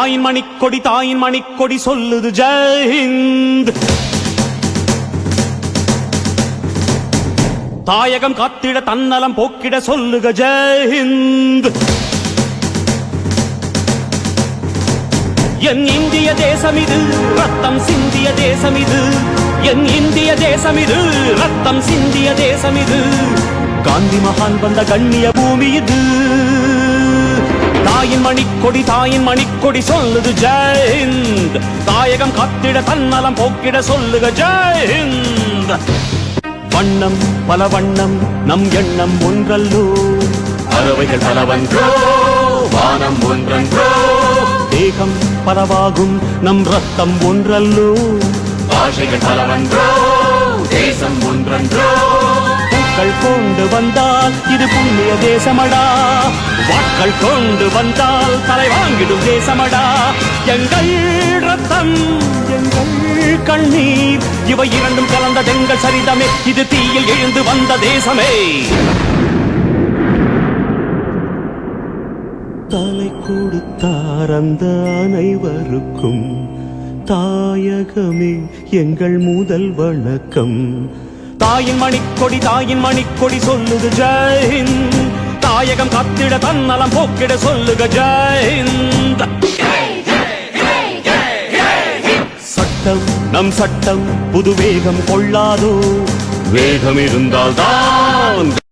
தாயின் மணிக்கொடி சொல்லுது ஜெய் ஹிந்த். தாயகம் காத்திட தன்னலம் போக்கிட சொல்லுக ஜெய் ஹிந்த். என் இந்திய தேசம் இது ரத்தம் சிந்திய தேசம் இது, என் இந்திய தேசம் இது ரத்தம் சிந்திய தேசம் இது, காந்தி மகான் வந்த கண்ணிய பூமி இது. தாயின் மணிக்கொடி சொல்லுது ஜெய் ஹிந்த். தாயகம் காத்திட தன்னலம் போக்கிட சொல்லுக ஜெய் ஹிந்த். வண்ணம் பல வண்ணம் நம் எண்ணம் ஒன்றல்லோ, பறவைகள் பலவன்றோ வானம் ஒன்றன்றோ, தேகம் பலவாகும் நம் ரத்தம் ஒன்றல்லோ, பாஷைகள் பலவன்றோ தேசம் ஒன்றன்றோ. பூக்கள் கொண்டு வந்தால் இது புண்ணிய தேசமடா, வாட்கள் கொண்டு வந்தால் தலை வாங்கிடும் தேசமடா. எங்கள் ரத்தம் எங்கள் கண்ணீர் இவை இரண்டும் கலந்த எங்கள் சரிதமே, இது தீயில் எழுந்து வந்த தேசமே. தலை கொடுத்தார் அந்த அனைவருக்கும், தாயகமே எங்கள் முதல் வணக்கம். தாயின் மணிக்கொடி சொல்லுது ஜெய் ஹிந்த். தாயகம் காத்திட தன்னலம் போக்கிட சொல்லுக ஜெய் ஹிந்த். சட்டம் நம் சட்டம் புது வேகம் கொள்ளாதோ, வேகம் இருந்தால் தான்